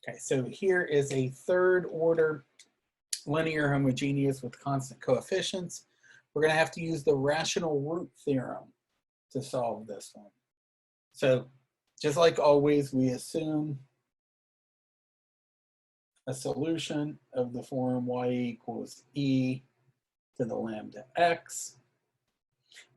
Okay, so here is a third order linear homogeneous with constant coefficients. We're going to have to use the rational root theorem to solve this one. So just like always, we assume a solution of the form y equals e to the lambda x.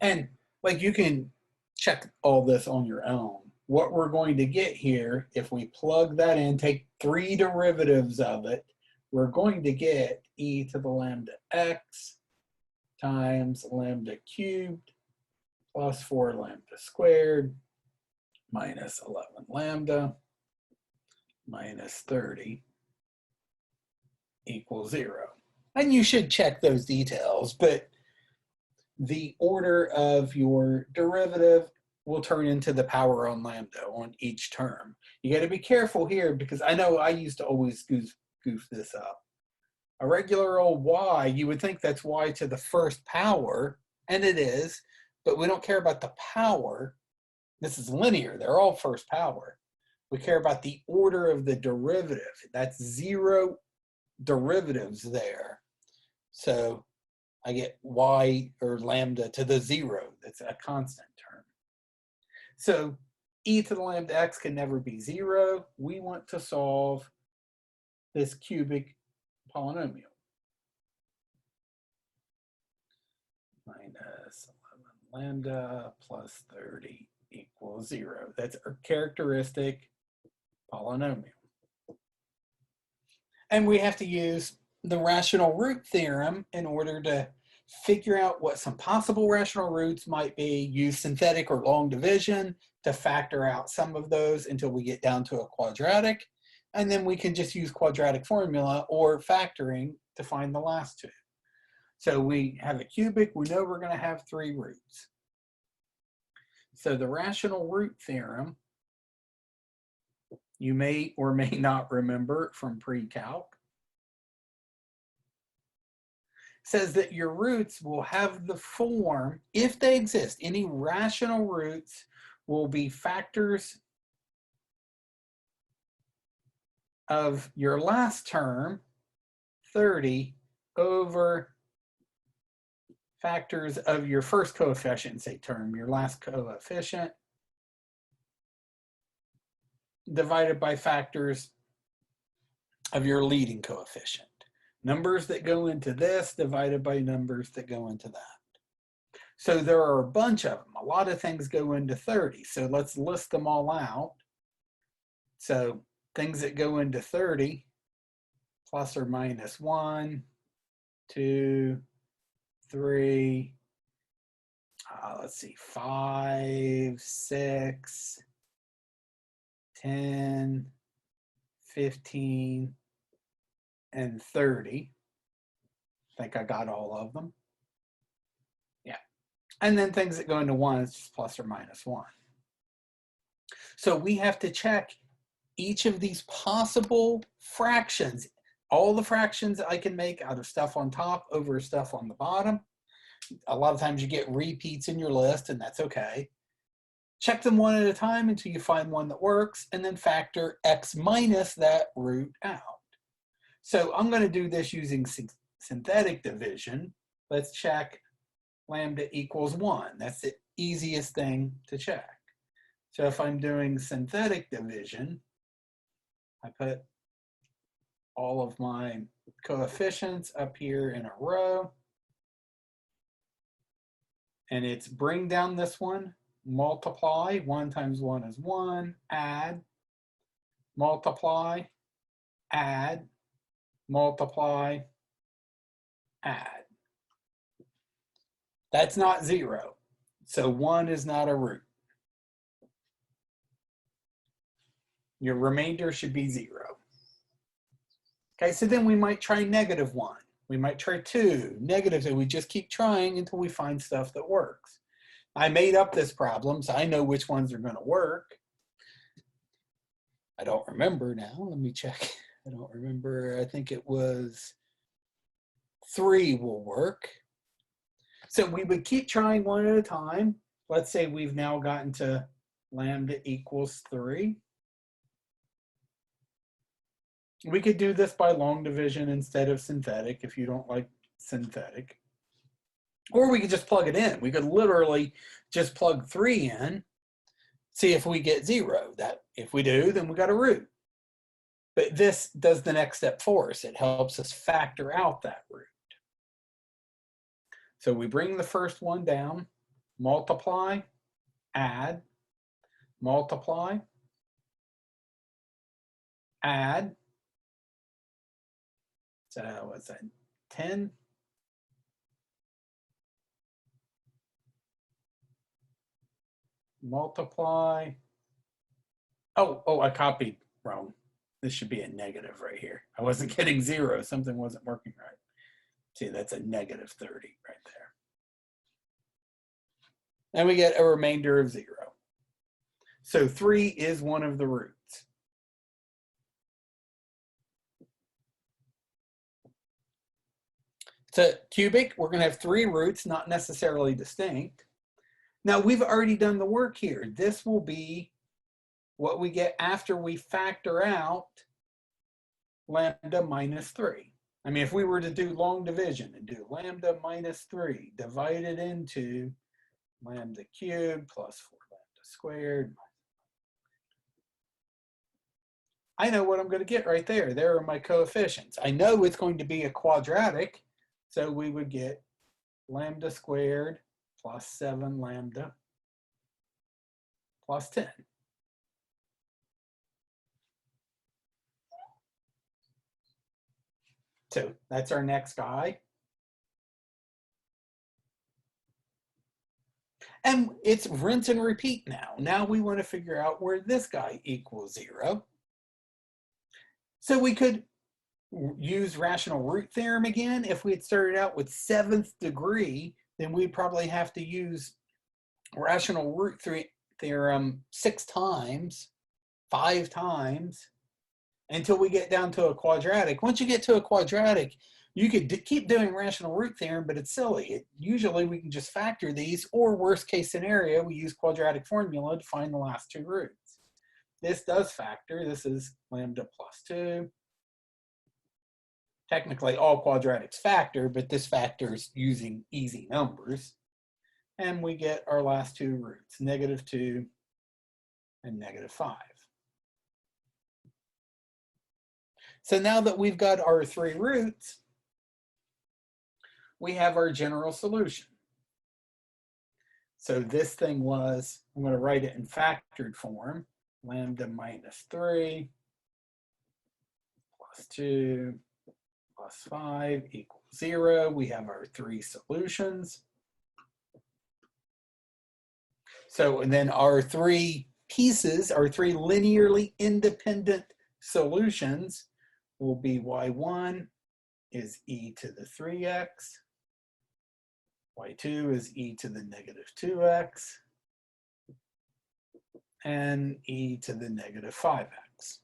And like you can check all this on your own. What we're going to get here, if we plug that in, take 3 derivatives of it, we're going to get e to the lambda x times lambda cubed plus 4 lambda squared minus 11 lambda minus 30 equals 0. And you should check those details, but the order of your derivative will turn into the power on lambda on each term. You got to be careful here because I know I used to always goof this up. A regular old y, you would think that's y to the first power, and it is, but we don't care about the power. This is linear, they're all first power. We care about the order of the derivative. That's 0 derivatives there. So I get y or lambda to the 0. That's a constant term. So e to the lambda x can never be 0. We want to solve this cubic polynomial. Minus 11 lambda plus 30 equals 0. That's our characteristic polynomial. And we have to use the rational root theorem in order to figure out what some possible rational roots might be, use synthetic or long division to factor out some of those until we get down to a quadratic. And then we can just use quadratic formula or factoring to find the last 2. So we have a cubic, we know we're going to have 3 roots. So the rational root theorem, you may or may not remember from pre-calc, says that your roots will have the form, if they exist, any rational roots will be factors of your last term, 30, over factors of your first coefficient, say term, your last coefficient, divided by factors of your leading coefficient. Numbers that go into this divided by numbers that go into that. So there are a bunch of them. A lot of things go into 30. So let's list them all out. So things that go into 30, plus or minus 1, 2, 3, let's see, 5, 6, 10, 15, and 30. I think I got all of them. Yeah. And then things that go into 1 is just plus or minus 1. So we have to check each of these possible fractions. All the fractions I can make out of stuff on top over stuff on the bottom. A lot of times you get repeats in your list, and that's okay. Check them one at a time until you find one that works, and then factor x minus that root out. So I'm going to do this using synthetic division. Let's check lambda equals 1. That's the easiest thing to check. So if I'm doing synthetic division, I put all of my coefficients up here in a row. And it's bring down this one, multiply, 1 times 1 is 1, add, multiply, add, multiply, add. That's not 0. So 1 is not a root. Your remainder should be 0. Okay, so then we might try negative 1. We might try 2, negative 2. We just keep trying until we find stuff that works. I made up this problem, so I know which ones are going to work. I don't remember now. Let me check. I don't remember. I think it was 3 will work. So we would keep trying one at a time. Let's say we've now gotten to lambda equals 3. We could do this by long division instead of synthetic if you don't like synthetic. Or we could just plug it in. We could literally just plug 3 in, see if we get 0. That if we do, then we got a root. But this does the next step for us. It helps us factor out that root. So we bring the first one down, multiply, add, multiply, add. So what's that? 10. Multiply. Oh, I copied wrong. This should be a negative right here. I wasn't getting 0. Something wasn't working right. See, that's a negative 30 right there. And we get a remainder of 0. So 3 is one of the roots. To cubic, we're going to have 3 roots, not necessarily distinct. Now, we've already done the work here. This will be what we get after we factor out lambda minus 3. I mean, if we were to do long division and do lambda minus 3 divided into lambda cubed plus 4 lambda squared. I know what I'm going to get right there. There are my coefficients. I know it's going to be a quadratic, so we would get lambda squared plus 7 lambda plus 10. So that's our next guy. And it's rinse and repeat now. Now we want to figure out where this guy equals 0. So we could use rational root theorem again. If we had started out with 7th degree, then we'd probably have to use rational root theorem 6 times, 5 times, until we get down to a quadratic. Once you get to a quadratic, you could keep doing rational root theorem, but it's silly. Usually we can just factor these, or worst case scenario, we use quadratic formula to find the last 2 roots. This does factor. This is lambda plus 2. Technically, all quadratics factor, but this factors using easy numbers. And we get our last 2 roots, negative 2 and negative 5. So now that we've got our 3 roots, we have our general solution. So this thing was, I'm going to write it in factored form, lambda minus 3 plus 2 plus 5 equals 0. We have our 3 solutions. So, and then our 3 pieces, our 3 linearly independent solutions will be y1 is e to the 3x, y2 is e to the negative 2x, and e to the negative 5x.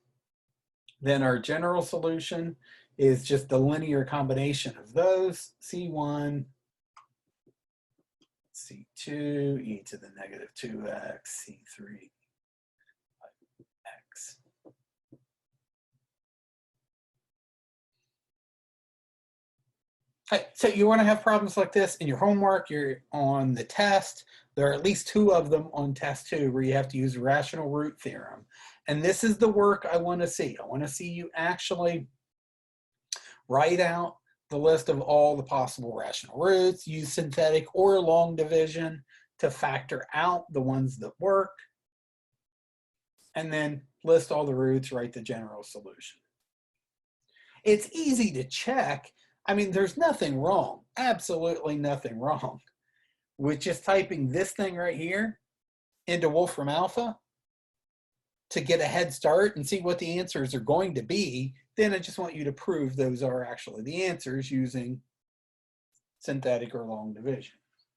Then our general solution is just the linear combination of those, c1, c2, e to the negative 2x, c3, x. Okay, so you want to have problems like this in your homework, you're on the test. There are at least 2 of them on test 2 where you have to use rational root theorem. And this is the work I want to see. I want to see you actually write out the list of all the possible rational roots, use synthetic or long division to factor out the ones that work, and then list all the roots, write the general solution. It's easy to check. I mean, there's nothing wrong, absolutely nothing wrong with just typing this thing right here into Wolfram Alpha to get a head start and see what the answers are going to be. Then I just want you to prove those are actually the answers using synthetic or long division.